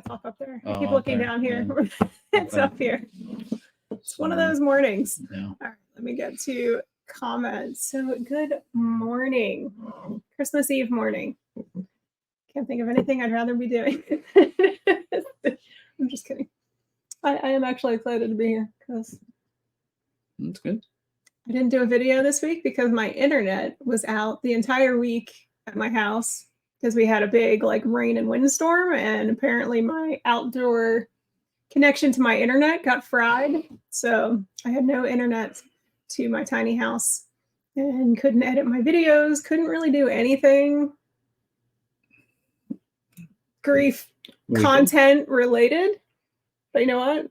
to talk up there. I keep looking down here. Yeah. It's up here. It's one of those mornings. Yeah. All right, let me get to comments. So good morning. Christmas Eve morning. Can't think of anything I'd rather be doing. I'm just kidding. I am actually excited to be here because That's good. I didn't do a video this week because my internet was out the entire week at my house because we had a big like rain and windstorm, and apparently my outdoor connection to my internet got fried. So I had no internet to my tiny house and couldn't edit my videos, couldn't really do anything grief content related. But you know what?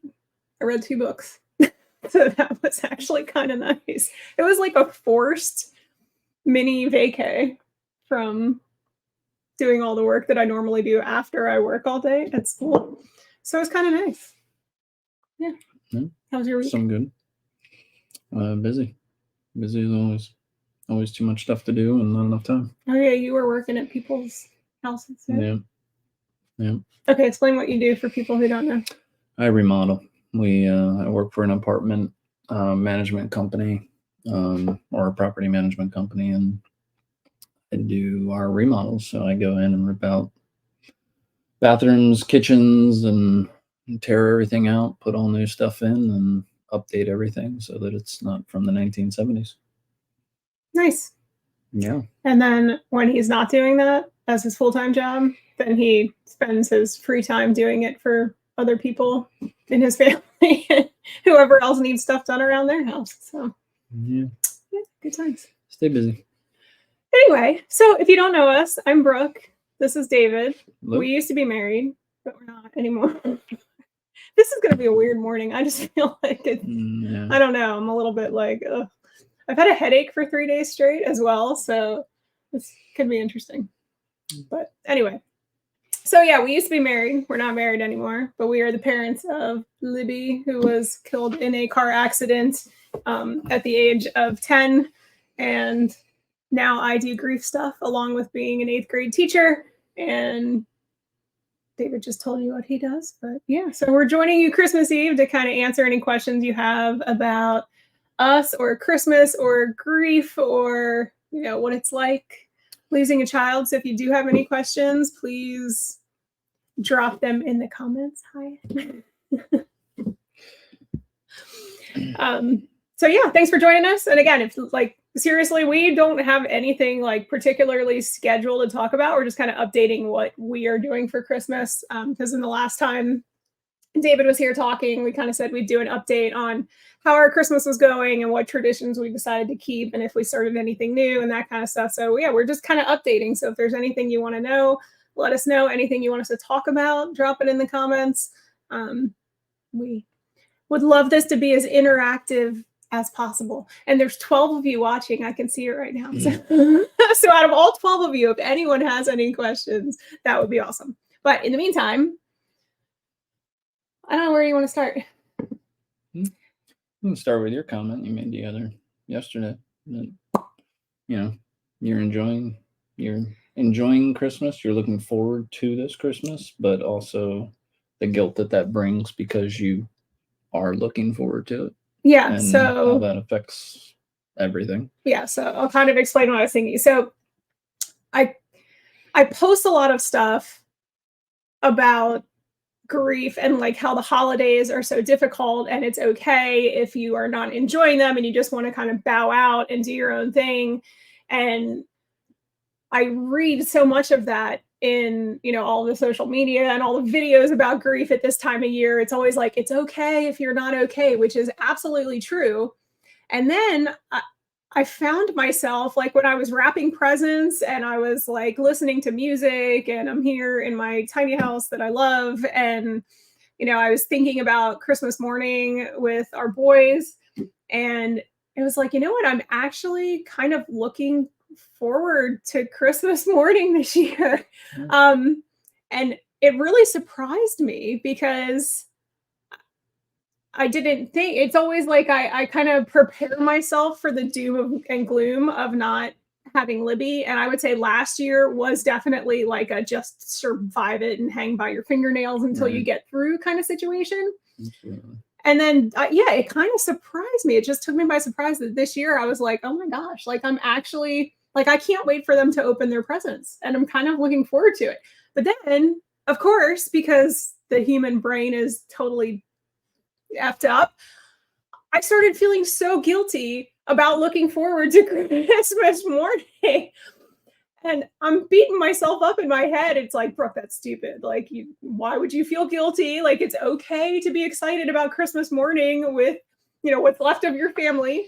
I read 2 books. So that was actually kind of nice. It was like a forced mini vacay from doing all the work that I normally do after I work all day at school. So it was kind of nice. Yeah. How was your week? Some good. Busy. Busy as always. Always too much stuff to do and not enough time. Oh yeah, you were working at people's houses. Yeah. Yeah. Okay, explain what you do for people who don't know. I remodel. I work for an apartment management company, or a property management company, and I do our remodels. So I go in and rip out bathrooms, kitchens, and tear everything out, put all new stuff in, and update everything so that it's not from the 1970s. Nice. Yeah. And then when he's not doing that as his full-time job, then he spends his free time doing it for other people in his family, whoever else needs stuff done around their house. So yeah, good times. Stay busy. Anyway, so if you don't know us, I'm Brooke. This is David. Hello. We used to be married, but we're not anymore. This is going to be a weird morning. I just feel like it's, I don't know. I'm a little bit like, ugh. I've had a headache for 3 days straight as well. So this could be interesting. But anyway. So yeah, we used to be married. We're not married anymore, but we are the parents of Libby, who was killed in a car accident at the age of 10. And now I do grief stuff along with being an 8th grade teacher. And David just told you what he does. But yeah, so we're joining you Christmas Eve to kind of answer any questions you have about us or Christmas or grief or, you know, what it's like losing a child. So if you do have any questions, please drop them in the comments. Hi. So yeah, thanks for joining us. And again, if like, seriously, we don't have anything like particularly scheduled to talk about. We're just kind of updating what we are doing for Christmas. Because in the last time David was here talking, we kind of said we'd do an update on how our Christmas was going and what traditions we decided to keep and if we started anything new and that kind of stuff. So yeah, we're just kind of updating. So if there's anything you want to know, let us know. Anything you want us to talk about, drop it in the comments. We would love this to be as interactive as possible. And there's 12 of you watching. I can see it right now. So out of all 12 of you, if anyone has any questions, that would be awesome. But in the meantime, I don't know where you want to start. You can start with your comment you made yesterday. That, you know, you're enjoying Christmas. You're looking forward to this Christmas, but also the guilt that brings because you are looking forward to it. Yeah. And so how that affects everything. Yeah. So I'll kind of explain what I was thinking. So I post a lot of stuff about grief and like how the holidays are so difficult, and it's okay if you are not enjoying them and you just want to kind of bow out and do your own thing. And I read so much of that in, you know, all the social media and all the videos about grief at this time of year. It's always like, it's okay if you're not okay, which is absolutely true. And then I found myself like when I was wrapping presents and I was like listening to music and I'm here in my tiny house that I love. And, you know, I was thinking about Christmas morning with our boys, and it was like, you know what? I'm actually kind of looking forward to Christmas morning this year. And it really surprised me because I didn't think, it's always like I kind of prepare myself for the doom and gloom of not having Libby. And I would say last year was definitely like a just survive it and hang by your fingernails until you get through kind of situation. Absolutely. And then, yeah, it kind of surprised me. It just took me by surprise that this year I was like, oh my gosh, like I'm actually, like, I can't wait for them to open their presents. And I'm kind of looking forward to it. But then, of course, because the human brain is totally effed up, I started feeling so guilty about looking forward to Christmas morning. And I'm beating myself up in my head. It's like, Brooke, that's stupid. Like, why would you feel guilty? Like, it's okay to be excited about Christmas morning with, what's left of your family.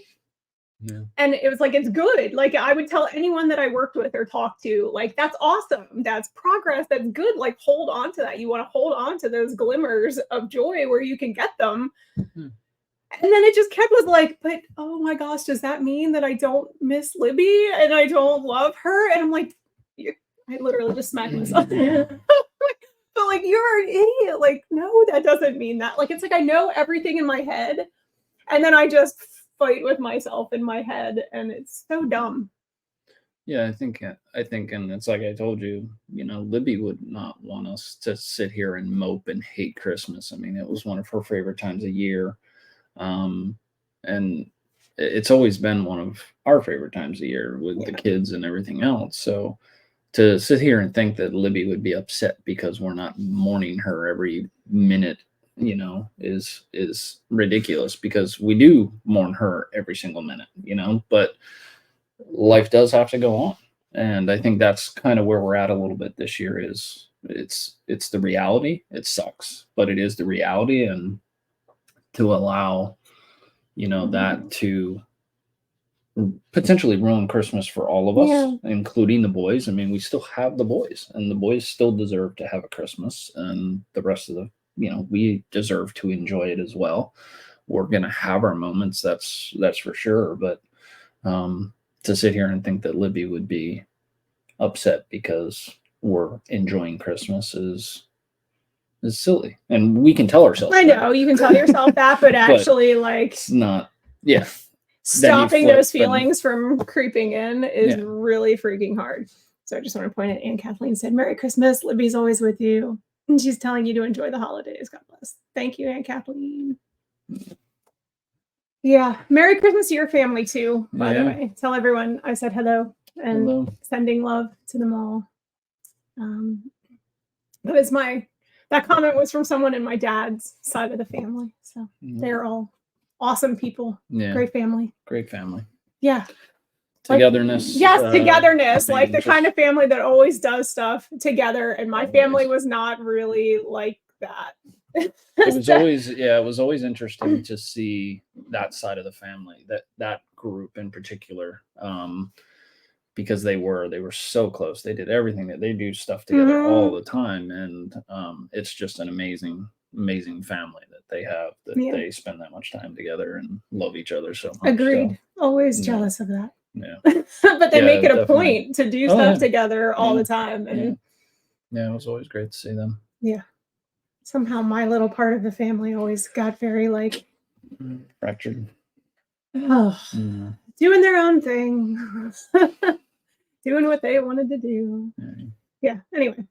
Yeah. And it was like, it's good. Like, I would tell anyone that I worked with or talked to, like, that's awesome. That's progress. That's good. Like, hold on to that. You want to hold on to those glimmers of joy where you can get them. Mm-hmm. And then it just was like, but oh my gosh, does that mean that I don't miss Libby and I don't love her? And I'm like, I literally just smacked myself. But like, you're an idiot. Like, no, that doesn't mean that. Like, it's like I know everything in my head, and then I just fight with myself in my head, and it's so dumb. Yeah, I think, and it's like I told you, Libby would not want us to sit here and mope and hate Christmas. I mean, it was one of her favorite times of year. And it's always been one of our favorite times of year with the kids and everything else. So to sit here and think that Libby would be upset because we're not mourning her every minute, is ridiculous, because we do mourn her every single minute, but life does have to go on. And I think that's kind of where we're at a little bit this year. Is it's the reality. It sucks, but it is the reality. And to allow, that to potentially ruin Christmas for all of us, including the boys. I mean, we still have the boys, and the boys still deserve to have a Christmas, and the rest of we deserve to enjoy it as well. We're going to have our moments. That's for sure. But to sit here and think that Libby would be upset because we're enjoying Christmas is silly. And we can tell ourselves I know you can tell yourself that, but actually, like, it's not. Yeah. Stopping those feelings from creeping in is really freaking hard. So I just want to point out, Aunt Kathleen said, Merry Christmas. Libby's always with you. And she's telling you to enjoy the holidays. God bless. Thank you, Aunt Kathleen. Yeah. Merry Christmas to your family too, by the way. Tell everyone I said hello and sending love to them all. That comment was from someone in my dad's side of the family. So they're all awesome people. Yeah. Great family. Yeah. Togetherness. Togetherness. Like the kind of family that always does stuff together. And my family was not really like that. It was always interesting to see that side of the family, that group in particular. Because they were so close. They did everything that they do stuff together all the time. And it's just an amazing family that they have, that they spend that much time together and love each other so much. Agreed. So, always jealous of that. Yeah. But they make it a point to do stuff together all the time. And it was always great to see them. Yeah. Somehow my little part of the family always got very like fractured. Doing their own thing. Doing what they wanted to do. Yeah. Anyway.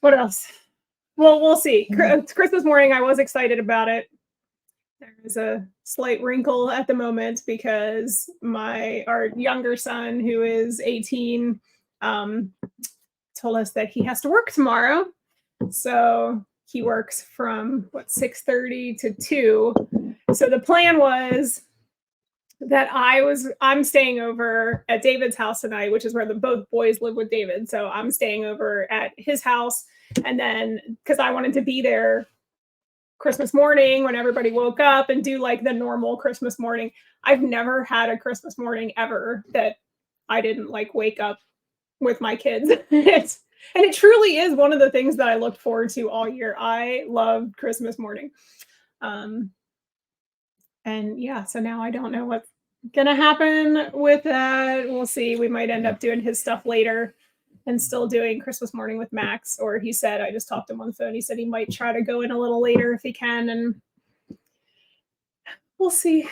What else? Well, we'll see. Christmas morning, I was excited about it. There's a slight wrinkle at the moment because our younger son, who is 18, told us that he has to work tomorrow. So he works from 6:30 to 2. So the plan was that I'm staying over at David's house tonight, which is where both boys live with David. So I'm staying over at his house. And then, because I wanted to be there Christmas morning when everybody woke up and do like the normal Christmas morning. I've never had a Christmas morning ever that I didn't like wake up with my kids. And it truly is one of the things that I looked forward to all year. I loved Christmas morning. And yeah, so now I don't know what's going to happen with that. We'll see. We might end up doing his stuff later and still doing Christmas morning with Max. Or he said, I just talked to him on the phone. He said he might try to go in a little later if he can. And we'll see.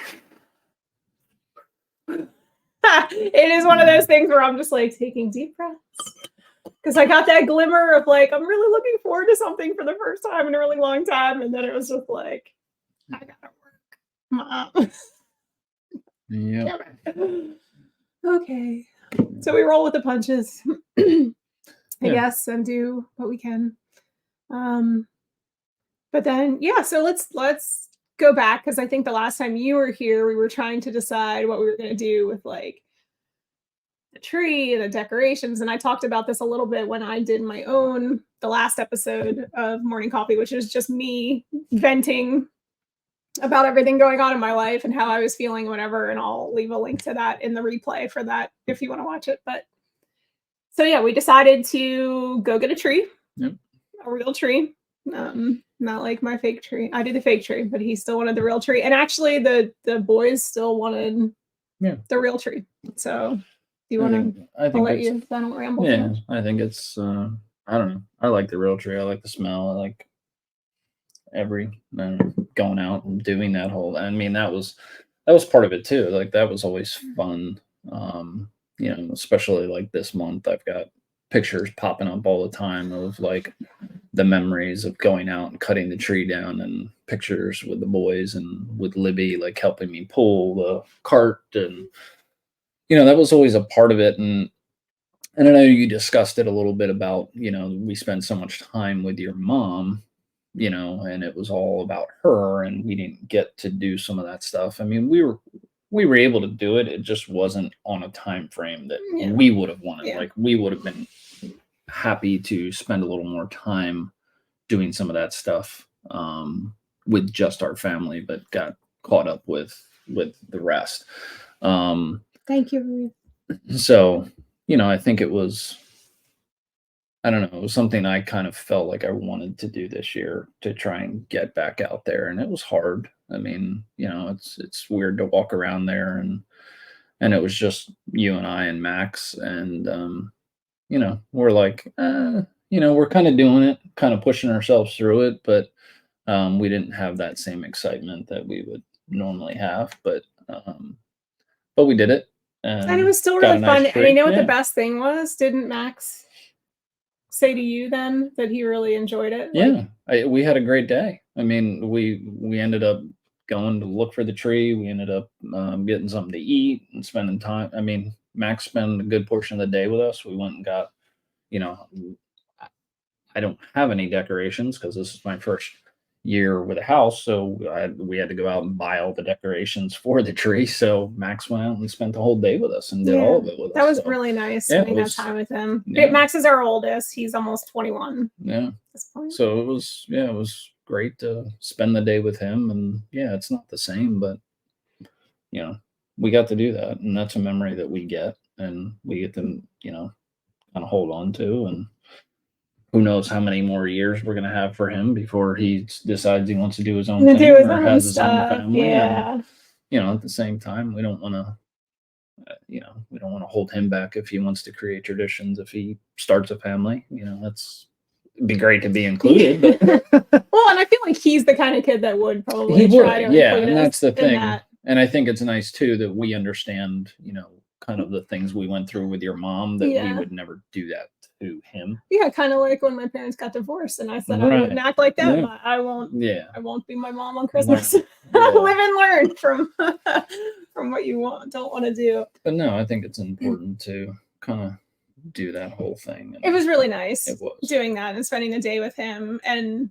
It is one of those things where I'm just like taking deep breaths. Because I got that glimmer of like, I'm really looking forward to something for the first time in a really long time. And then it was just like, I gotta work. Mom. Yeah. Okay. So we roll with the punches, I guess, and do what we can. But then, yeah, so let's go back because I think the last time you were here, we were trying to decide what we were going to do with like the tree and the decorations. And I talked about this a little bit when I did the last episode of Morning Coffee, which is just me venting about everything going on in my life and how I was feeling, whatever. And I'll leave a link to that in the replay for that if you want to watch it. But so yeah, we decided to go get a tree, Yep. a real tree. Not like my fake tree. I did the fake tree, but he still wanted the real tree. And actually the boys still wanted the real tree. So do you want to, I'll let you, I don't ramble. Yeah, I think it's, I don't know. I like the real tree. I like the smell. I like going out and doing that whole, I mean, that was part of it too. Like that was always fun. Especially like this month, I've got pictures popping up all the time of like the memories of going out and cutting the tree down and pictures with the boys and with Libby, like helping me pull the cart. And, that was always a part of it. And I know you discussed it a little bit about, we spend so much time with your mom, and it was all about her and we didn't get to do some of that stuff. I mean, we were able to do it. It just wasn't on a time frame that we would have wanted. Yeah. Like we would have been happy to spend a little more time doing some of that stuff with just our family, but got caught up with the rest. Thank you. So, I think it was, I don't know, it was something I kind of felt like I wanted to do this year to try and get back out there. And it was hard. I mean, it's weird to walk around there and it was just you and I and Max and, we're like, we're kind of doing it, kind of pushing ourselves through it, but we didn't have that same excitement that we would normally have, but we did it. And it was still really fun. And you know what the best thing was? Didn't Max say to you then that he really enjoyed it? Yeah, we had a great day. I mean, we ended up going to look for the tree. We ended up getting something to eat and spending time. I mean, Max spent a good portion of the day with us. We went and got, I don't have any decorations because this is my first year with a house. So we had to go out and buy all the decorations for the tree. So Max went out and spent the whole day with us and did all of it with us. That was really nice spending that time with him. Yeah. Max is our oldest. He's almost 21. Yeah. So it was great to spend the day with him. And it's not the same, but we got to do that. And that's a memory that we get and we get to, kind of hold on to. And who knows how many more years we're going to have for him before he decides he wants to do his own thing or has his own family. Yeah. And, at the same time, we don't want to, we don't want to hold him back if he wants to create traditions. If he starts a family, it'd be great to be included. But well, and I feel like he's the kind of kid that would probably try to include and that's the thing. And I think it's nice too that we understand, kind of the things we went through with your mom that we would never do that to him. Yeah, kind of like when my parents got divorced and I said I wouldn't act like that. But I won't be my mom on Christmas. Live and learn from what you don't want to do. But no, I think it's important to kind of do that whole thing. It was really nice doing that and spending the day with him. And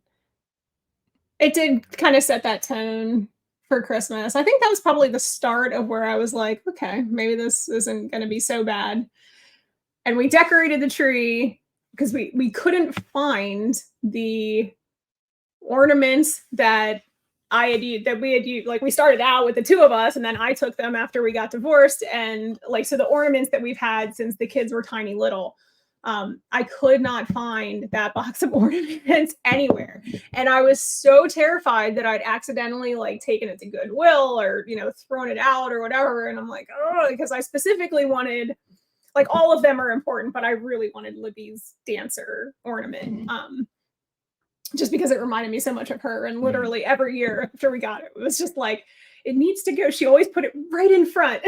it did kind of set that tone for Christmas. I think that was probably the start of where I was like, okay, maybe this isn't going to be so bad. And we decorated the tree because we couldn't find the ornaments that we had used. Like we started out with the two of us and then I took them after we got divorced. And like, so the ornaments that we've had since the kids were tiny little, I could not find that box of ornaments anywhere. And I was so terrified that I'd accidentally like taken it to Goodwill or, thrown it out or whatever. And I'm like, oh, because I specifically wanted, like all of them are important, but I really wanted Libby's dancer ornament. Just because it reminded me so much of her. And literally every year after we got it, it was just like, it needs to go. She always put it right in front.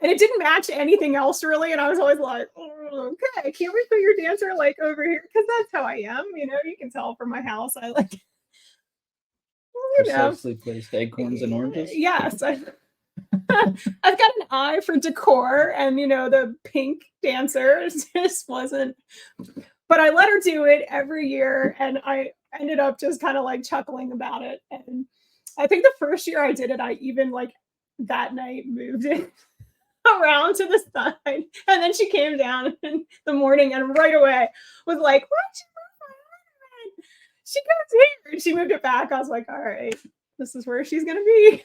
And it didn't match anything else really. And I was always like, oh, okay, can't we put your dancer like over here? Because that's how I am. You know, you can tell from my house. I like, you know, Precisely placed acorns and oranges. yes. I've got an eye for decor, and you know, the pink dancer just wasn't. But I let her do it every year, and I ended up just kind of like chuckling about it. And I think the first year I did it, I even like that night moved it around to the side, and then she came down in the morning and right away was like, "Why'd you move my ornament?" She goes here, and she moved it back. I was like, "All right, this is where she's gonna be."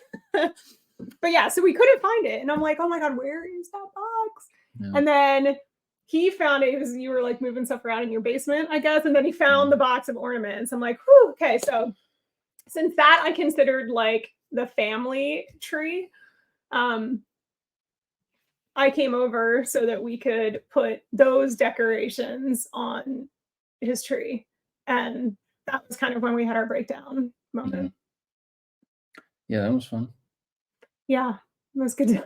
But yeah, so we couldn't find it, and I'm like, "Oh my god, where is that box?" Yeah. And then he found it because you were like moving stuff around in your basement, I guess, and then he found the box of ornaments. I'm like, "Whew, okay." So since that I considered like the family tree, I came over so that we could put those decorations on his tree. And that was kind of when we had our breakdown moment. Yeah, that was fun. Yeah, it was good.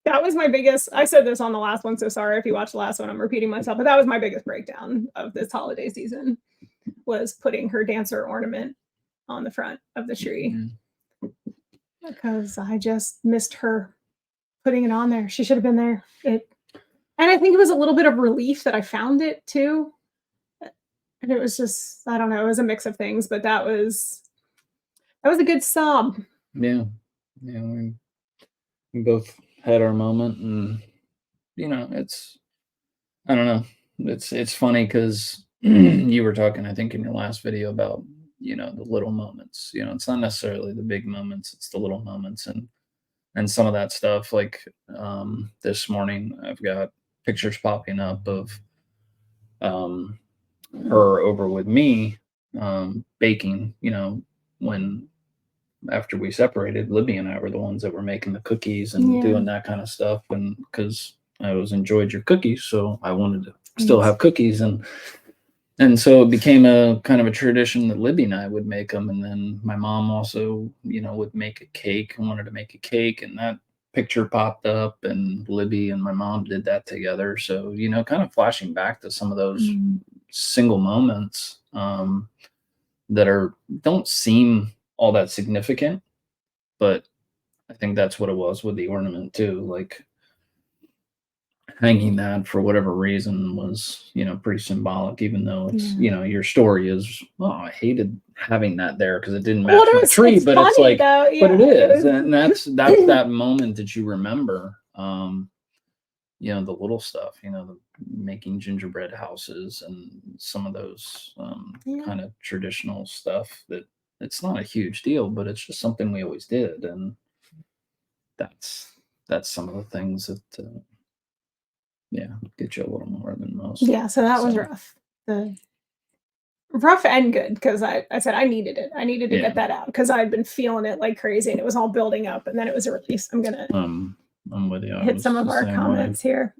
That was my biggest, I said this on the last one, so sorry if you watched the last one, I'm repeating myself, but that was my biggest breakdown of this holiday season, was putting her dancer ornament on the front of the tree. Because I just missed her putting it on there. She should have been there. And I think it was a little bit of relief that I found it too. And it was just, I don't know, it was a mix of things, but that was a good sob. Yeah. Yeah, we both had our moment, and you know, I don't know. It's funny because you were talking, I think, in your last video about, you know, the little moments. You know, it's not necessarily the big moments, it's the little moments, and some of that stuff. Like this morning, I've got pictures popping up of her over with me baking. You know, when after we separated, Libby and I were the ones that were making the cookies and doing that kind of stuff, and because I always enjoyed your cookies, so I wanted to still have cookies, and so it became a kind of a tradition that Libby and I would make them, and then my mom also, you know, would make a cake and wanted to make a cake, and that picture popped up, and Libby and my mom did that together. So, you know, kind of flashing back to some of those single moments that don't seem all that significant, but I think that's what it was with the ornament too. Like hanging that for whatever reason was, you know, pretty symbolic, even though it's, you know, your story is, oh, I hated having that there because it didn't match my tree, but it's like, but it is. And that's that moment that you remember, you know, the little stuff, you know, making gingerbread houses and some of those kind of traditional stuff that it's not a huge deal, but it's just something we always did. And that's some of the things that, get you a little more than most. Yeah, so that was rough. Rough and good, because I said I needed it. I needed to get that out because I'd been feeling it like crazy and it was all building up, and then it was a release. I'm gonna I'm with you. hit some of our comments here.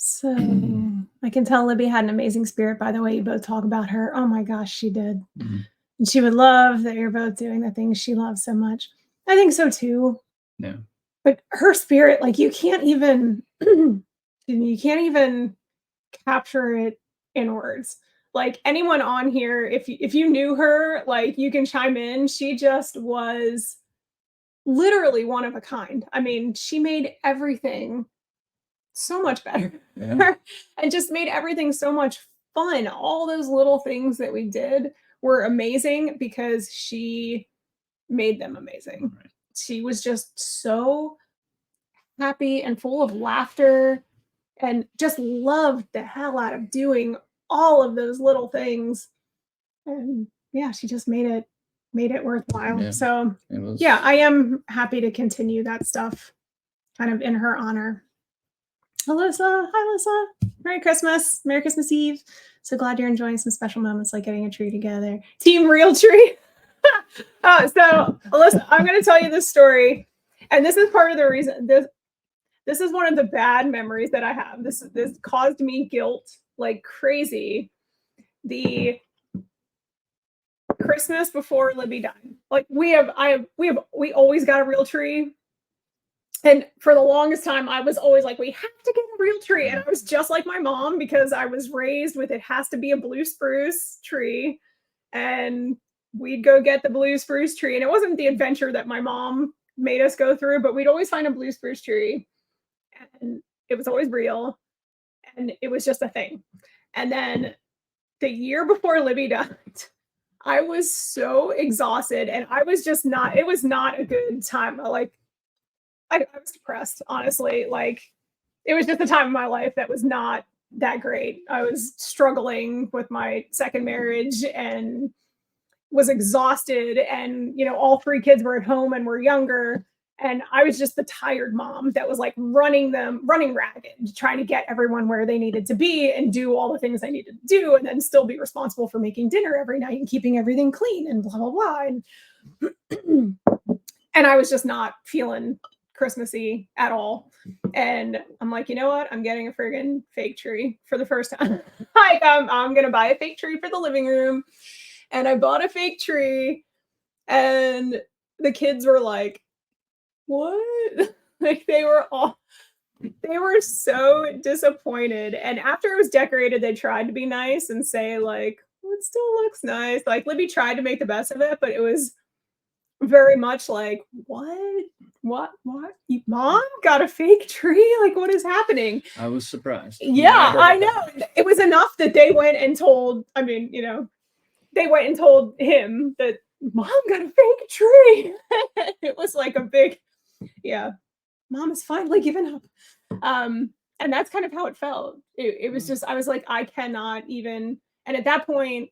So I can tell Libby had an amazing spirit, by the way you both talk about her. Oh my gosh, she did. And she would love that you're both doing the things she loves so much. I think so too. Yeah. But her spirit, like you can't even capture it in words. Like anyone on here, if you knew her, like you can chime in. She just was literally one of a kind. I mean, she made everything so much better and just made everything so much fun. All those little things that we did were amazing because she made them amazing. Right. She was just so happy and full of laughter and just loved the hell out of doing all of those little things. And yeah, she just made it worthwhile. Yeah, so I am happy to continue that stuff kind of in her honor. Alyssa, hi Alyssa. Merry Christmas. Merry Christmas Eve. So glad you're enjoying some special moments like getting a tree together. Team Real Tree. So Alyssa, I'm going to tell you this story. And this is part of the reason this is one of the bad memories that I have. This caused me guilt like crazy. Christmas before Libby died. Like we always got a real tree. And for the longest time, I was always like, we have to get a real tree. And I was just like my mom because I was raised with it has to be a blue spruce tree. And we'd go get the blue spruce tree. And it wasn't the adventure that my mom made us go through, but we'd always find a blue spruce tree. And it was always real. And it was just a thing. And then the year before Libby died, I was so exhausted and I was just not, it was not a good time. Like, I was depressed, honestly. Like, it was just a time of my life that was not that great. I was struggling with my second marriage and was exhausted. And, you know, all three kids were at home and were younger. And I was just the tired mom that was like running ragged, trying to get everyone where they needed to be and do all the things I needed to do, and then still be responsible for making dinner every night and keeping everything clean and blah, blah, blah. And, and I was just not feeling Christmassy at all. And I'm like, you know what? I'm getting a friggin' fake tree for the first time. Like, I'm going to buy a fake tree for the living room. And I bought a fake tree. And the kids were like, what? Like, they were so disappointed. And after it was decorated, they tried to be nice and say, like, well, it still looks nice. Like, Libby tried to make the best of it, but it was very much like, what? Mom got a fake tree? Like, what is happening? I was surprised. Yeah, I know. It was enough that they went and told, I mean, you know, they went and told him that Mom got a fake tree. It was like a big, yeah, Mom is finally given up. And that's kind of how it felt. It was just, I was like, I cannot even, and at that point,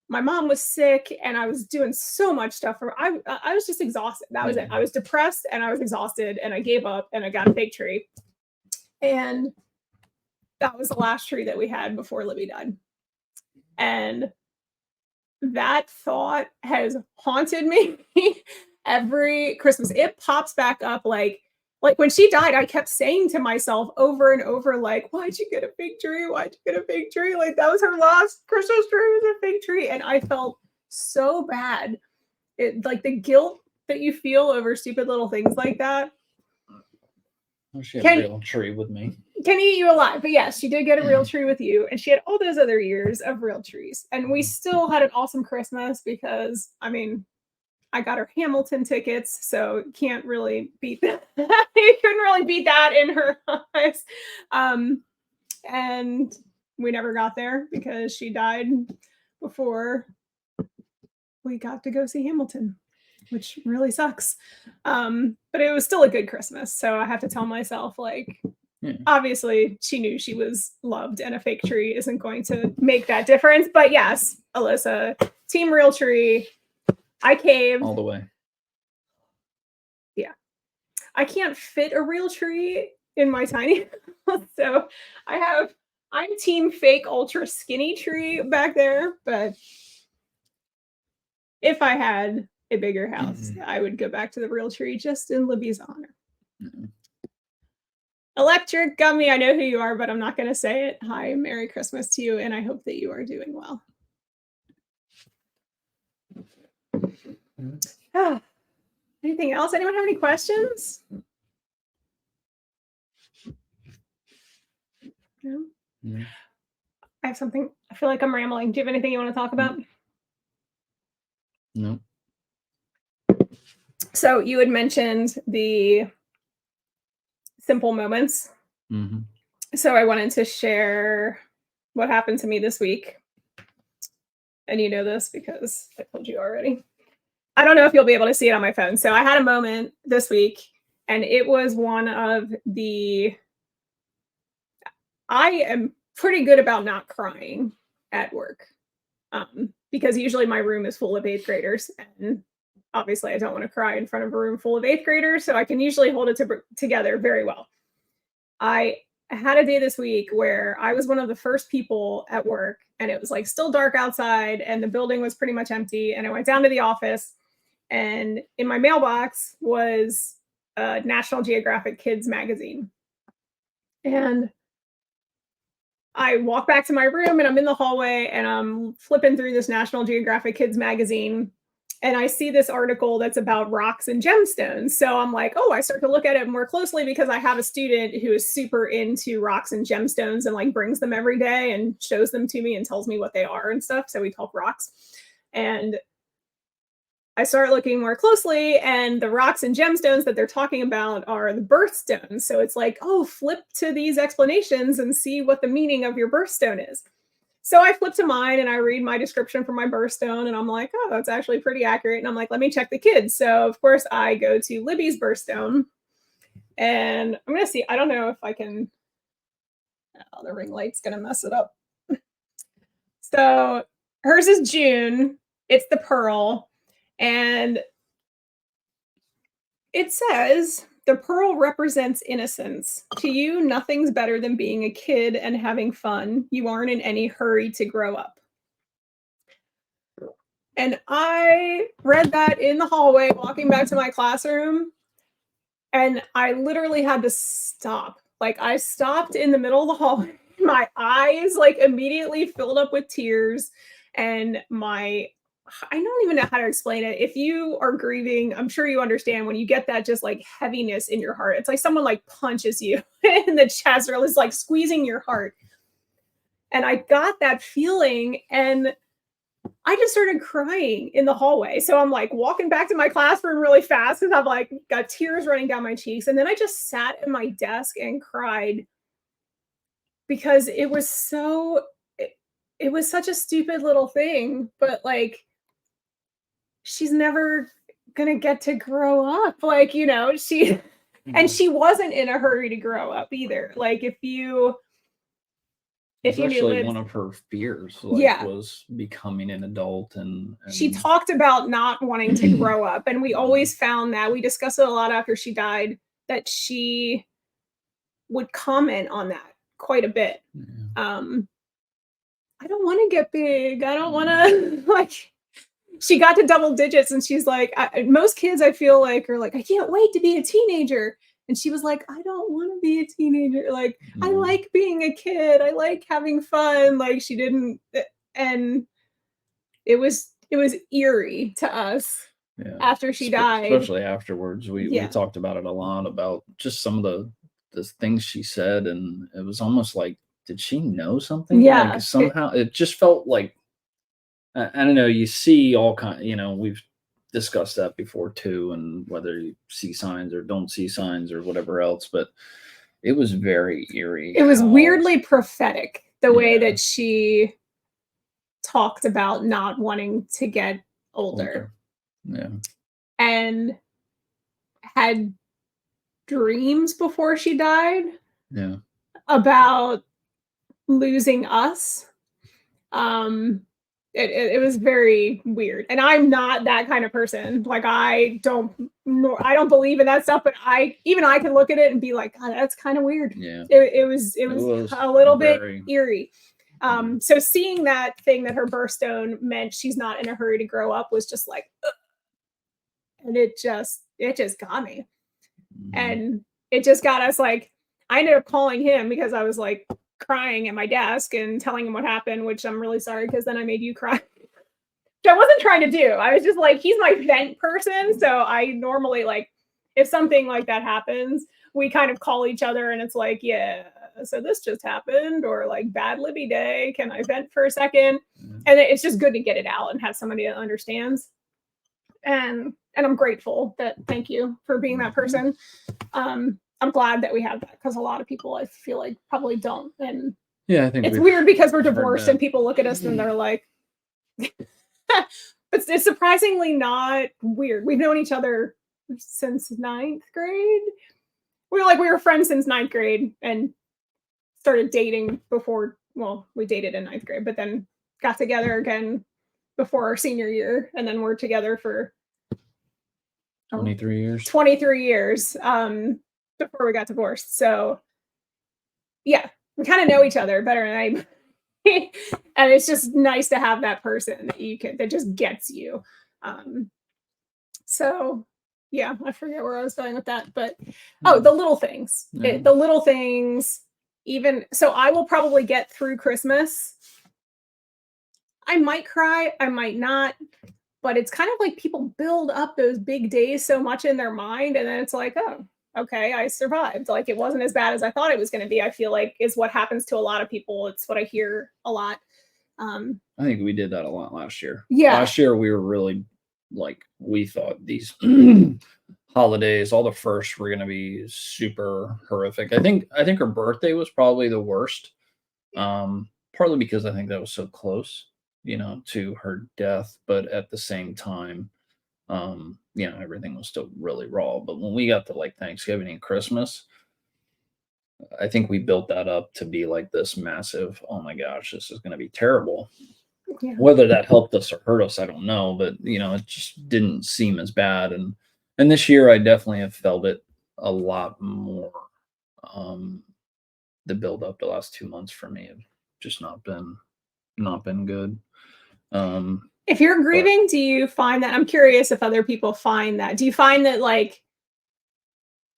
my mom was sick and I was doing so much stuff for her. I was just exhausted. That was it. I was depressed and I was exhausted and I gave up and I got a fake tree. And that was the last tree that we had before Libby died. And that thought has haunted me every Christmas. It pops back up like when she died, I kept saying to myself over and over, like, why'd you get a fig tree? Why'd you get a fig tree? Like, that was her last Christmas tree, was a fig tree. And I felt so bad. It, like, the guilt that you feel over stupid little things like that. Well, she had a real tree with me. Can eat you alive. But yes, she did get a real tree with you. And she had all those other years of real trees. And we still had an awesome Christmas because, I mean, I got her Hamilton tickets, so can't really beat that. You couldn't really beat that in her eyes. And we never got there because she died before we got to go see Hamilton, which really sucks. But it was still a good Christmas. So I have to tell myself, like, obviously she knew she was loved and a fake tree isn't going to make that difference. But yes, Alyssa, team real tree. I caved. All the way. Yeah. I can't fit a real tree in my tiny house. So I'm team fake ultra skinny tree back there. But if I had a bigger house, I would go back to the real tree just in Libby's honor. Electric Gummy, I know who you are, but I'm not going to say it. Hi, Merry Christmas to you, and I hope that you are doing well. Anything else? Anyone have any questions? No? I have something. I feel like I'm rambling. Do you have anything you want to talk about? No. So you had mentioned the simple moments. So I wanted to share what happened to me this week. And you know this because I told you already. I don't know if you'll be able to see it on my phone. So I had a moment this week, and it was one of the, I am pretty good about not crying at work because usually my room is full of 8th graders. And obviously I don't want to cry in front of a room full of 8th graders. So I can usually hold it together very well. I had a day this week where I was one of the first people at work, and it was like still dark outside and the building was pretty much empty. And I went down to the office, and in my mailbox was a National Geographic Kids magazine. And I walk back to my room and I'm in the hallway and I'm flipping through this National Geographic Kids magazine and I see this article that's about rocks and gemstones. So I'm like, oh, I start to look at it more closely because I have a student who is super into rocks and gemstones and like brings them every day and shows them to me and tells me what they are and stuff. So we talk rocks. And I start looking more closely, and the rocks and gemstones that they're talking about are the birthstones. So it's like, oh, flip to these explanations and see what the meaning of your birthstone is. So I flip to mine and I read my description for my birthstone, and I'm like, oh, that's actually pretty accurate. And I'm like, let me check the kids. So of course I go to Libby's birthstone, and I'm gonna see. I don't know if I can. Oh, the ring light's gonna mess it up. So hers is June. It's the pearl. And it says, the pearl represents innocence. To you, nothing's better than being a kid and having fun. You aren't in any hurry to grow up. And I read that in the hallway, walking back to my classroom. And I literally had to stop. Like, I stopped in the middle of the hallway. My eyes, like, immediately filled up with tears. And I don't even know how to explain it. If you are grieving, I'm sure you understand when you get that just like heaviness in your heart. It's like someone like punches you in the chest or is like squeezing your heart. And I got that feeling and I just started crying in the hallway. So I'm like walking back to my classroom really fast because I've like got tears running down my cheeks. And then I just sat at my desk and cried because it was such a stupid little thing, but like, she's never gonna get to grow up. Like, you know, and she wasn't in a hurry to grow up either. Like if you actually one of her fears, like, was becoming an adult, and she talked about not wanting to grow up. And we always found that we discussed it a lot after she died, that she would comment on that quite a bit. I don't want to get big. I don't want to like. She got to double digits and she's like, most kids I feel like are like, I can't wait to be a teenager. And she was like, I don't want to be a teenager. Like, I like being a kid. I like having fun. Like she didn't. And it was eerie to us after she died. Especially afterwards. We talked about it a lot, about just some of the things she said. And it was almost like, did she know something? Yeah. Like somehow it just felt like, I don't know, you see all kind, you know, we've discussed that before too, and whether you see signs or don't see signs or whatever else, but it was very eerie. It was weirdly prophetic, the way that she talked about not wanting to get older. Yeah. And had dreams before she died. Yeah. About losing us. It was very weird, and I'm not that kind of person. Like I don't believe in that stuff, but I can look at it and be like, God, that's kind of weird. Yeah, it was a little bit eerie. So seeing that thing that her birthstone meant she's not in a hurry to grow up was just like, ugh. And it just got me, and it just got us like. I ended up calling him because I was like crying at my desk and telling him what happened, which I'm really sorry because then I made you cry. Which I wasn't trying to do. I was just like, he's my vent person. So I normally like, if something like that happens, we kind of call each other and it's like, yeah, so this just happened, or like bad Libby day. Can I vent for a second? And it's just good to get it out and have somebody that understands. And I'm grateful thank you for being that person. I'm glad that we have that because a lot of people I feel like probably don't. And yeah, I think it's weird because we're divorced and people look at us and they're like, it's surprisingly not weird. We've known each other since 9th grade. We were friends since 9th grade and started dating before. Well, we dated in 9th grade, but then got together again before our senior year. And then we're together for 23 years. 23 years. Before we got divorced. So yeah, we kind of know each other better than I and it's just nice to have that person that just gets you. So yeah, I forget where I was going with that, but the little things. The little things even so, I will probably get through Christmas. I might cry, I might not, but it's kind of like people build up those big days so much in their mind, and then it's like, oh, okay, I survived. Like it wasn't as bad as I thought it was going to be. I feel like is what happens to a lot of people. It's what I hear a lot. I think we did that a lot last year. Yeah. Last year we were really like we thought these holidays, all the firsts were going to be super horrific. I think her birthday was probably the worst. Partly because I think that was so close, to her death, but at the same time, everything was still really raw. But when we got to like Thanksgiving and Christmas, I think we built that up to be like this massive, oh my gosh, this is going to be terrible. Yeah. Whether that helped us or hurt us, I don't know, but it just didn't seem as bad. And this year I definitely have felt it a lot more. The build up the last 2 months for me have just not been good. If you're grieving, do you find that, I'm curious if other people find that, do you find that like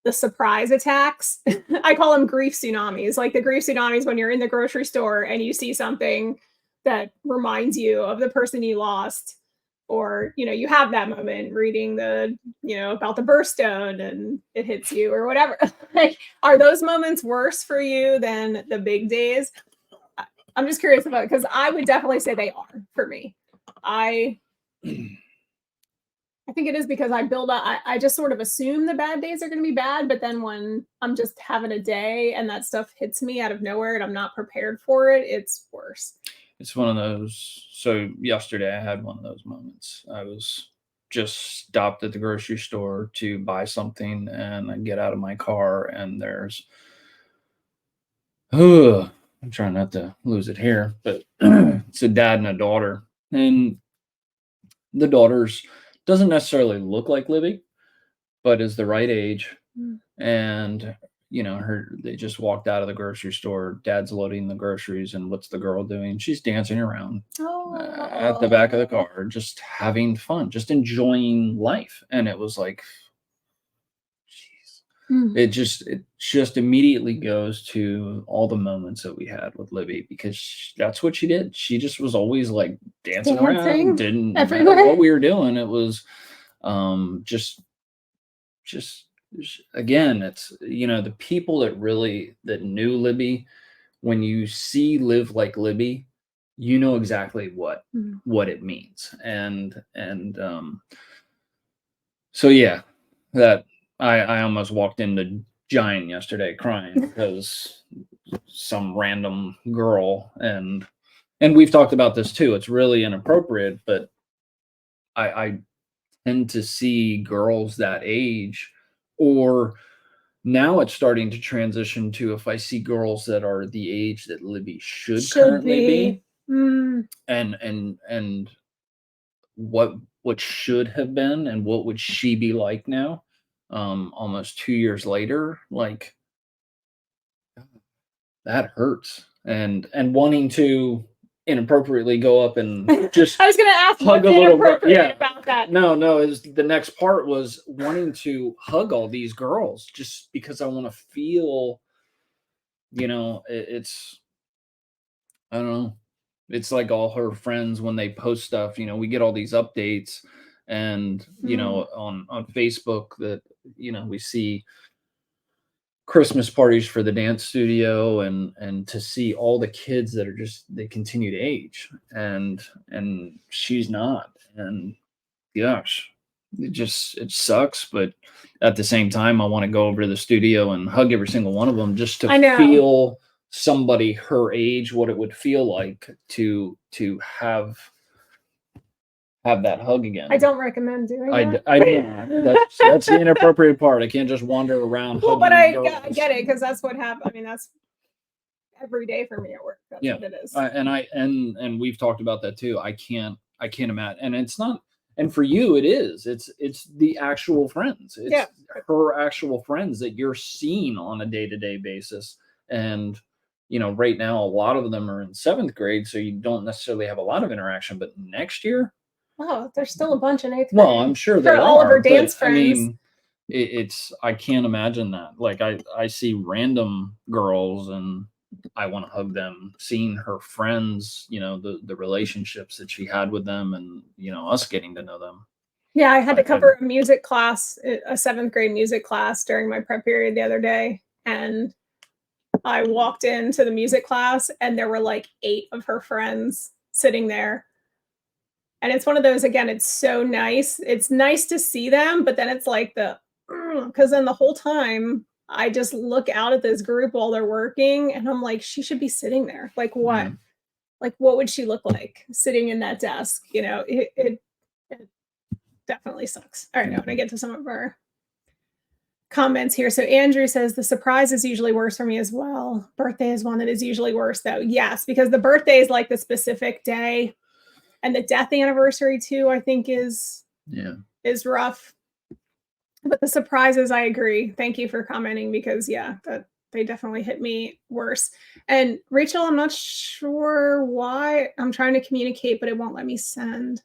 the surprise attacks, I call them grief tsunamis, like the grief tsunamis when you're in the grocery store and you see something that reminds you of the person you lost, or you have that moment reading the about the birthstone and it hits you or whatever. Like, are those moments worse for you than the big days? I'm just curious about it, because I would definitely say they are for me. I think it is because I build up, I just sort of assume the bad days are going to be bad, but then when I'm just having a day and that stuff hits me out of nowhere and I'm not prepared for it, it's worse. It's one of those. So yesterday I had one of those moments. I was just stopped at the grocery store to buy something, and I get out of my car and there's, I'm trying not to lose it here, but it's a dad and a daughter, and the daughter's doesn't necessarily look like Libby, but is the right age. And they just walked out of the grocery store. Dad's loading the groceries, and what's the girl doing? She's dancing around at the back of the car, just having fun, just enjoying life. And it was like, it just immediately goes to all the moments that we had with Libby, because that's what she did. She just was always like dancing around, didn't everywhere. matter what we were doing. It was just again, it's the people that knew Libby, when you see Live Like Libby, exactly what it means. And so yeah, that I almost walked into Giant yesterday crying because some random girl, and we've talked about this too, it's really inappropriate, but I tend to see girls that age, or now it's starting to transition to, if I see girls that are the age that Libby should currently be, and what should have been and what would she be like now, almost 2 years later, like that hurts, and wanting to inappropriately go up and just I was going to ask hug what's a little inappropriate about that. No, is the next part was wanting to hug all these girls just because I want to feel, it's, I don't know. It's like all her friends when they post stuff, we get all these updates, and on Facebook that we see Christmas parties for the dance studio, and to see all the kids that are they continue to age, and she's not, and gosh, it sucks, but at the same time I want to go over to the studio and hug every single one of them just to feel somebody her age, what it would feel like to have that hug again. I don't recommend doing that. I know that's the inappropriate part. I can't just wander around. Well, but I get it, because that's what happened. I mean, that's every day for me at work. That's what it is. And we've talked about that too. I can't imagine, and it's not. And for you, it is. It's the actual friends. It's her actual friends that you're seeing on a day-to-day basis. And right now, a lot of them are in 7th grade, so you don't necessarily have a lot of interaction. But next year, there's still a bunch in 8th grade. Well, I'm sure there are. All of her dance friends. I mean, I can't imagine that. Like I see random girls, and I want to hug them. Seeing her friends, you know, the relationships that she had with them, and you know, us getting to know them. Yeah, I had to cover a music class, a 7th grade music class during my prep period the other day. And I walked into the music class and there were like 8 of her friends sitting there. And it's one of those, again, it's so nice. It's nice to see them, but then it's like because then the whole time I just look out at this group while they're working and I'm like, she should be sitting there. Like what? Yeah. Like what would she look like sitting in that desk? You know, it definitely sucks. All right, now when I get to some of our comments here. So Andrew says the surprise is usually worse for me as well. Birthday is one that is usually worse though. Yes, because the birthday is like the specific day, and the death anniversary too, I think is rough. But the surprises, I agree. Thank you for commenting, because that they definitely hit me worse. And Rachel, I'm not sure why. I'm trying to communicate, but it won't let me send.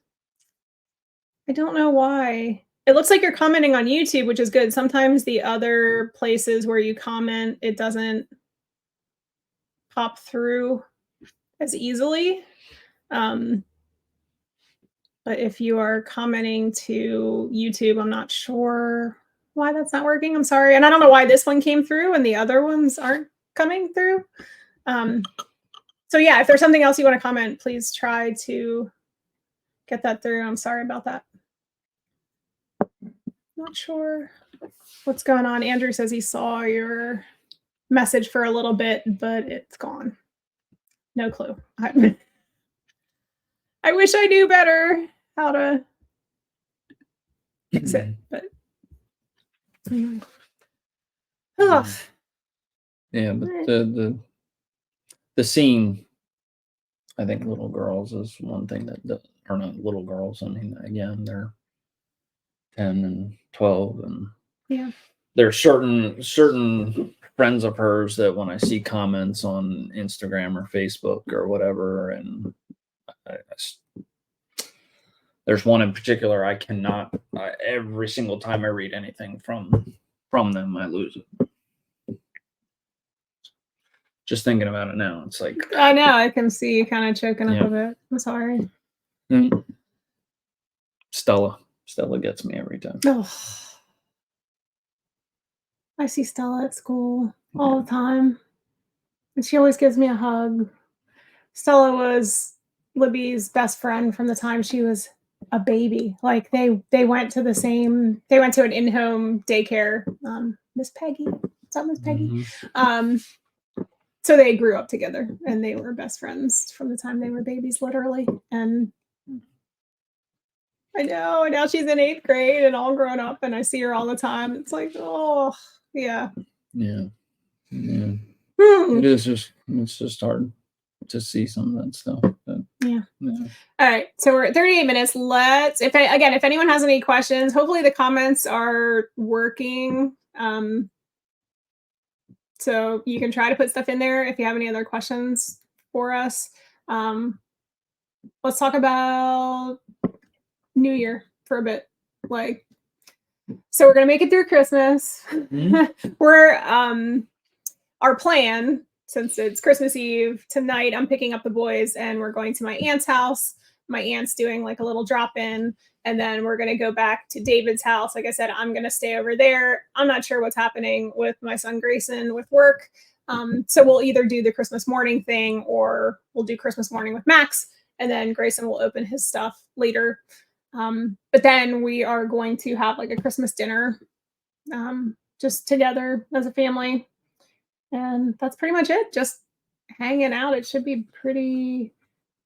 I don't know why. It looks like you're commenting on YouTube, which is good. Sometimes the other places where you comment, it doesn't pop through as easily. But if you are commenting to YouTube, I'm not sure why that's not working. I'm sorry. And I don't know why this one came through and the other ones aren't coming through. So yeah, if there's something else you want to comment, please try to get that through. I'm sorry about that. Not sure what's going on. Andrew says he saw your message for a little bit, but it's gone. No clue. I wish I knew better how to fix it, but anyway. Yeah, but the scene, I think little girls is one thing that are not little girls. I mean, again, they're 10 and 12, and there's certain friends of hers that when I see comments on Instagram or Facebook or whatever, and there's one in particular I cannot. Every single time I read anything from them, I lose it. Just thinking about it now, it's like I know I can see you kind of choking up a bit. I'm sorry. Stella gets me every time. Oh, I see Stella at school all the time, and she always gives me a hug. Stella was Libby's best friend from the time she was a baby. Like they went to an in-home daycare. Miss Peggy. What's up, Miss Peggy? So they grew up together and they were best friends from the time they were babies, literally. And I know, and now she's in 8th grade and all grown up, and I see her all the time. It's like, oh, yeah. It is it's just hard to see some of that stuff. But, yeah. All right. So we're at 38 minutes. If anyone has any questions, hopefully the comments are working. So you can try to put stuff in there if you have any other questions for us. Let's talk about New Year for a bit. So we're gonna make it through Christmas. Our plan, since it's Christmas Eve tonight, I'm picking up the boys and we're going to my aunt's house. My aunt's doing like a little drop-in, and then we're going to go back to David's house. Like I said, I'm going to stay over there. I'm not sure what's happening with my son Grayson with work. So we'll either do the Christmas morning thing or we'll do Christmas morning with Max, and then Grayson will open his stuff later. But then we are going to have like a Christmas dinner just together as a family. And that's pretty much it. Just hanging out. It should be pretty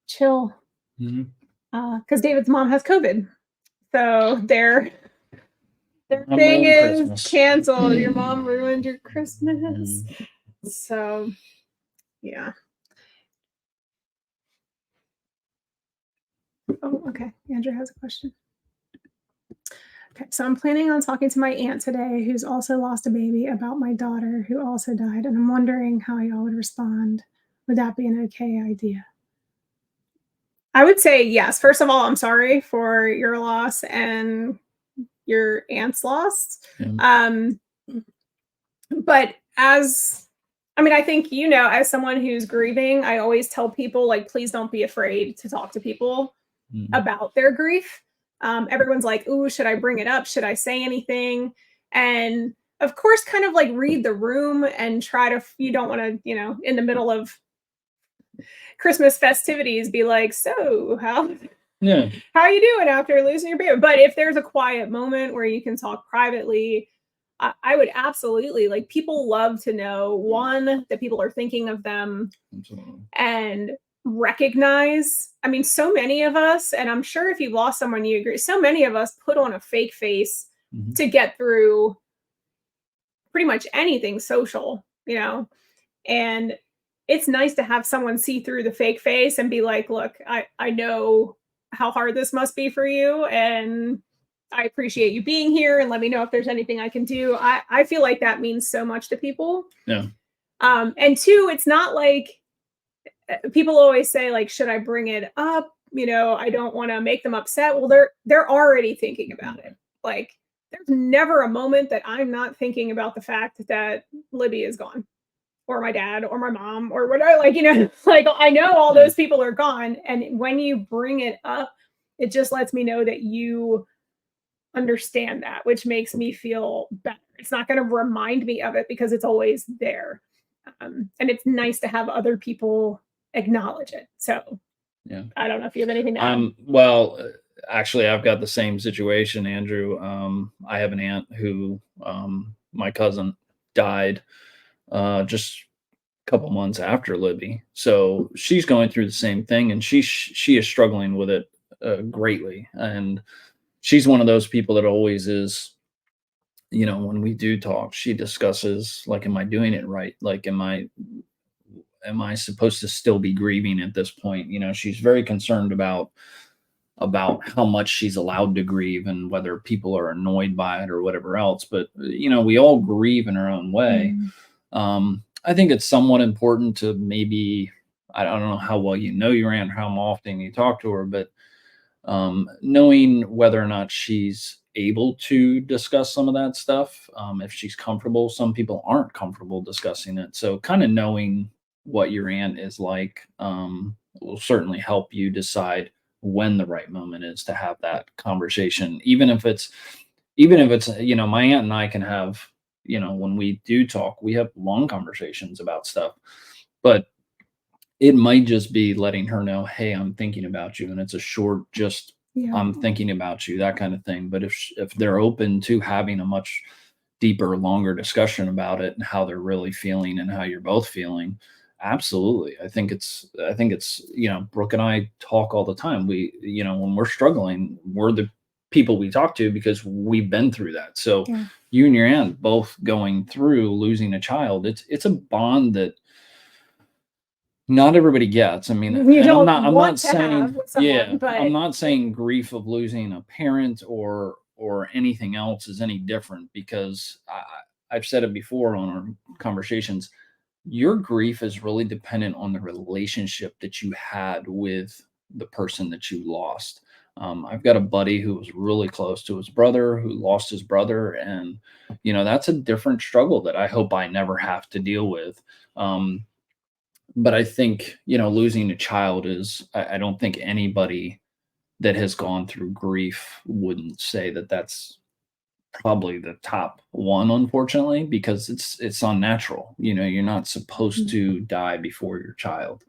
chill. Because David's mom has COVID. So their thing is Christmas canceled. Your mom ruined your Christmas. So, yeah. Oh, okay. Andrew has a question. Okay, so I'm planning on talking to my aunt today, who's also lost a baby, about my daughter who also died, and I'm wondering how y'all would respond. Would that be an okay idea? I would say yes. First of all, I'm sorry for your loss and your aunt's loss. But as I mean, I think, as someone who's grieving, I always tell people, like, please don't be afraid to talk to people about their grief. Everyone's like, ooh, should I bring it up? Should I say anything? And of course, kind of like read the room and try to, you don't want to, in the middle of Christmas festivities, be like, so how are you doing after losing your baby? But if there's a quiet moment where you can talk privately, I would absolutely, like, people love to know, one, that people are thinking of them. Absolutely. And recognize, I mean, so many of us, and I'm sure if you lost someone you agree, so many of us put on a fake face to get through pretty much anything social, and it's nice to have someone see through the fake face and be like, look, I know how hard this must be for you, and I appreciate you being here, and let me know if there's anything I can do. I feel like that means so much to people. Yeah. And two, it's not like, people always say, like, should I bring it up? I don't want to make them upset. Well, they're already thinking about it. Like, there's never a moment that I'm not thinking about the fact that Libby is gone, or my dad, or my mom, or whatever. Like, like, I know all those people are gone. And when you bring it up, it just lets me know that you understand that, which makes me feel better. It's not going to remind me of it because it's always there. And it's nice to have other people acknowledge it. So yeah, I don't know if you have anything to add. Well, actually, I've got the same situation, Andrew. I have an aunt who, my cousin, died just a couple months after Libby, so she's going through the same thing, and she is struggling with it greatly. And she's one of those people that always is. When we do talk, she discusses, like, am I doing it right? Like, am I supposed to still be grieving at this point? She's very concerned about how much she's allowed to grieve and whether people are annoyed by it or whatever else. But we all grieve in our own way. I think it's somewhat important to maybe, I don't know how well you know your aunt, how often you talk to her, but knowing whether or not she's able to discuss some of that stuff, if she's comfortable. Some people aren't comfortable discussing it, so kind of knowing what your aunt is like will certainly help you decide when the right moment is to have that conversation. Even if it's my aunt and I can have, when we do talk, we have long conversations about stuff, but it might just be letting her know, hey, I'm thinking about you, and it's a short, just I'm thinking about you, that kind of thing. But if they're open to having a much deeper, longer discussion about it and how they're really feeling and how you're both feeling, absolutely. I think it's Brooke and I talk all the time. We, when we're struggling, we're the people we talk to because we've been through that. So you and your aunt both going through losing a child, it's a bond that not everybody gets. I mean, You and don't I'm want not to have saying, with someone, but I'm not saying grief of losing a parent or anything else is any different, because I've said it before on our conversations. Your grief is really dependent on the relationship that you had with the person that you lost. I've got a buddy who was really close to his brother, who lost his brother, and that's a different struggle that I hope I never have to deal with. But I think, losing a child is, I don't think anybody that has gone through grief wouldn't say that that's probably the top one, unfortunately, because it's unnatural. You're not supposed to die before your child.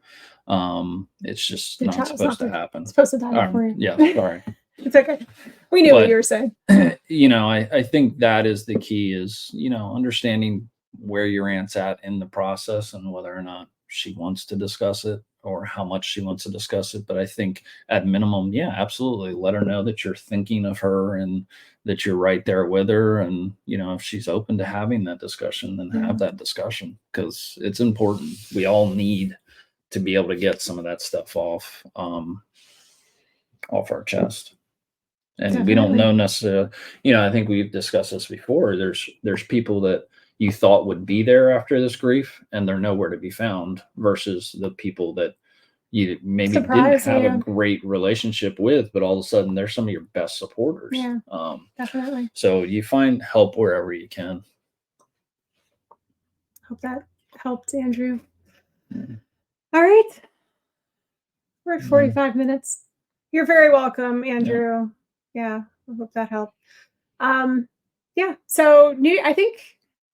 It's just your not child's supposed to not happen. supposed to die before you. Yeah, sorry. It's okay. We knew what you were saying. I think that is the key, is, understanding where your aunt's at in the process and whether or not she wants to discuss it or how much she wants to discuss it. But I think at minimum, yeah, absolutely. Let her know that you're thinking of her and that you're right there with her. And, if she's open to having that discussion, then have that discussion, because it's important. We all need to be able to get some of that stuff off our chest. And Definitely. we don't know necessarily, I think we've discussed this before. There's people that you thought would be there after this grief, and they're nowhere to be found, versus the people that you maybe didn't have a great relationship with, but all of a sudden they're some of your best supporters. Yeah, definitely. So you find help wherever you can. Hope that helped, Andrew. Yeah. All right. We're at 45 minutes. You're very welcome, Andrew. Yeah, I hope that helped. Yeah, so I think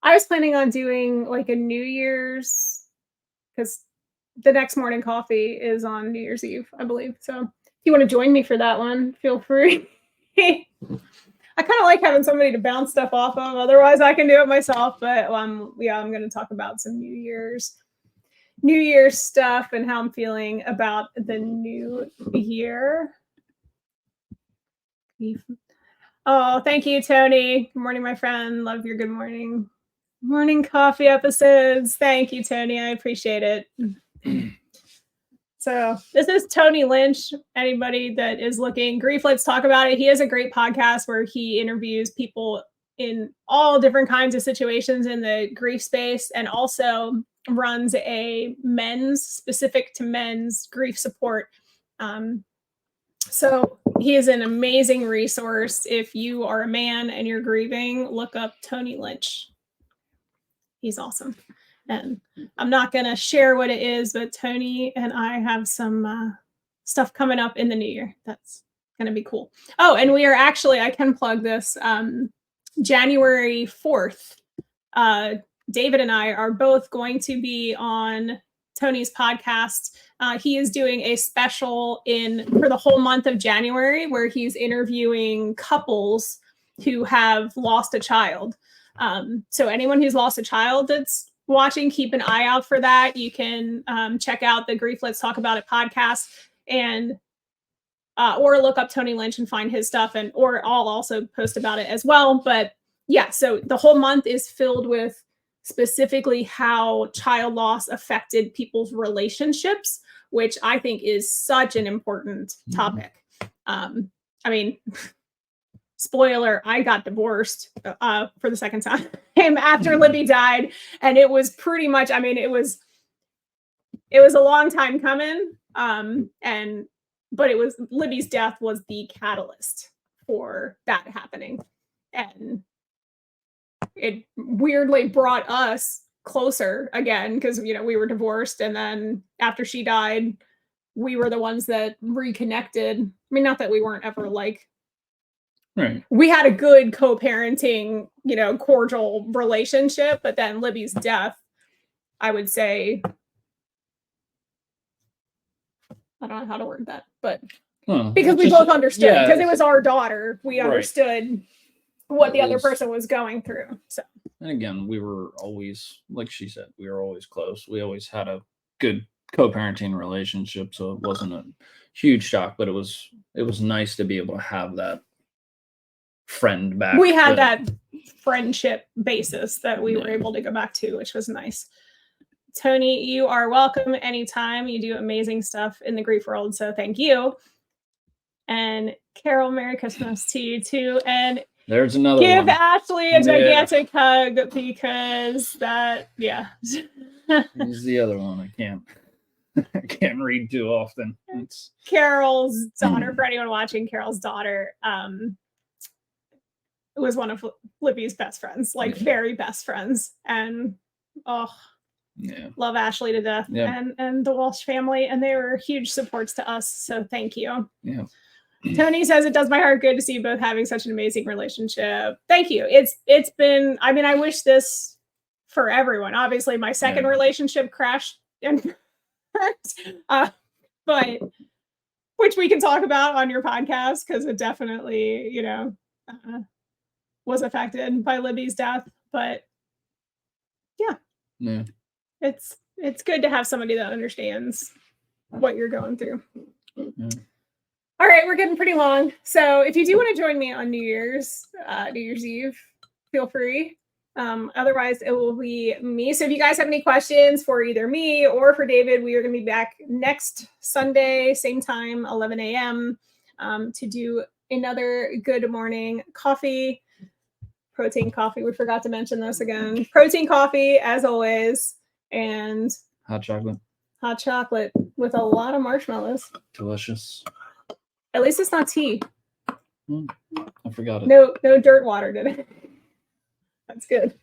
I was planning on doing like a New Year's, because the next morning coffee is on New Year's Eve, I believe. So if you want to join me for that one, feel free. I kind of like having somebody to bounce stuff off of. Otherwise, I can do it myself. But yeah, I'm going to talk about some New Year's stuff and how I'm feeling about the new year. Oh, thank you, Tony. Good morning, my friend. Love your good morning. Morning coffee episodes. Thank you, Tony. I appreciate it. So this is Tony Lynch. Anybody that is looking, Grief, Let's Talk About It. He has a great podcast where he interviews people in all different kinds of situations in the grief space, and also runs a specific to men's grief support. So he is an amazing resource. If you are a man and you're grieving, look up Tony Lynch. He's awesome. And I'm not going to share what it is, but Tony and I have some stuff coming up in the new year. That's going to be cool. Oh, and we are actually, I can plug this, January 4th. David and I are both going to be on Tony's podcast. He is doing a special for the whole month of January where he's interviewing couples who have lost a child. So anyone who's lost a child that's watching, keep an eye out for that. You can check out the Grief Let's Talk About It podcast, and or look up Tony Lynch and find his stuff, or I'll also post about it as well. But yeah, so the whole month is filled with specifically how child loss affected people's relationships, which I think is such an important topic. I mean, spoiler, I got divorced for the second time after Libby died. And it was pretty much, I mean, it was a long time coming. But Libby's death was the catalyst for that happening. And it weirdly brought us closer again, because, we were divorced. And then after she died, we were the ones that reconnected. I mean, not that we weren't ever like, right. We had a good co-parenting, cordial relationship, but then Libby's death, I would say, I don't know how to word that, but because we both understood, because it was our daughter, we understood what the other person was going through. So, and again, we were always, like she said, we were always close. We always had a good co-parenting relationship, so it wasn't a huge shock, but it was nice to be able to have that friend back. We had that friendship basis that we were able to go back to, which was nice. Tony, you are welcome anytime. You do amazing stuff in the grief world, so thank you. And Carol, Merry Christmas to you too. And there's another give one. Ashley a gigantic hug, because He's the other one. I can't read too often. It's Carol's daughter. For anyone watching, Carol's daughter was one of Libby's best friends, like very best friends. And love Ashley to death, and the Walsh family, and they were huge supports to us. So thank you. Yeah. Tony says it does my heart good to see you both having such an amazing relationship. Thank you. It's been, I mean, I wish this for everyone. Obviously, my second relationship crashed and but which we can talk about on your podcast, because it definitely, was affected by Libby's death. But yeah, it's good to have somebody that understands what you're going through. Yeah. All right, we're getting pretty long. So if you do want to join me on New Year's Eve, feel free. Otherwise, it will be me. So if you guys have any questions for either me or for David, we are going to be back next Sunday, same time, 11 a.m. To do another good morning coffee, protein coffee. We forgot to mention this again. Protein coffee, as always, and hot chocolate with a lot of marshmallows. Delicious. At least it's not tea. I forgot it. No dirt water did it. That's good.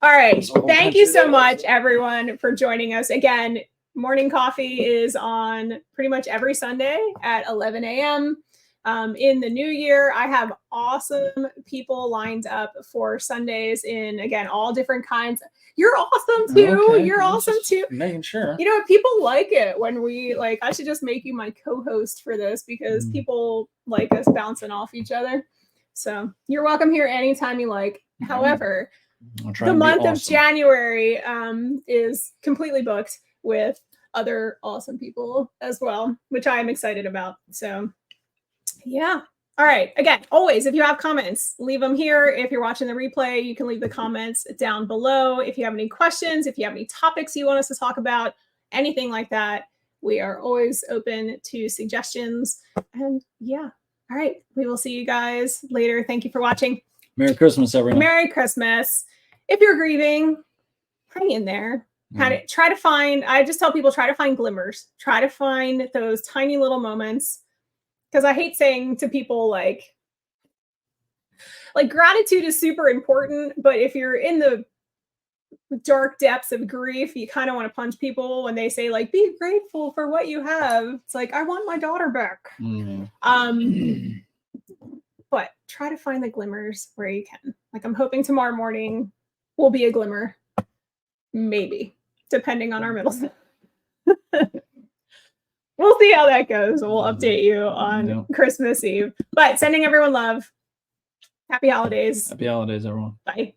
All right. So we'll Thank punch you you so there. much, everyone, for joining us. Again, Morning Coffee is on pretty much every Sunday at 11 a.m. In the new year, I have awesome people lined up for Sundays in, again, all different kinds. You're awesome too. Okay, You're I'm awesome just too. Making sure. You know, people like it when we like, I should just make you my co-host for this because people like us bouncing off each other. So you're welcome here anytime you like. However, I'll try the and be month of awesome. January is completely booked with other awesome people as well, which I am excited about. So yeah. All right. Again, always, if you have comments, leave them here. If you're watching the replay, you can leave the comments down below. If you have any questions, if you have any topics you want us to talk about, anything like that, we are always open to suggestions. And yeah. All right. We will see you guys later. Thank you for watching. Merry Christmas, everyone. Merry Christmas. If you're grieving, hang in there. Try to find, I just tell people, try to find glimmers. Try to find those tiny little moments. Because I hate saying to people like gratitude is super important, but if you're in the dark depths of grief, you kind of want to punch people when they say like, be grateful for what you have. It's like, I want my daughter back. But try to find the glimmers where you can. Like, I'm hoping tomorrow morning will be a glimmer. Maybe, depending on our middle school. We'll see how that goes. We'll update you on Christmas Eve. But sending everyone love. Happy holidays. Happy holidays, everyone. Bye.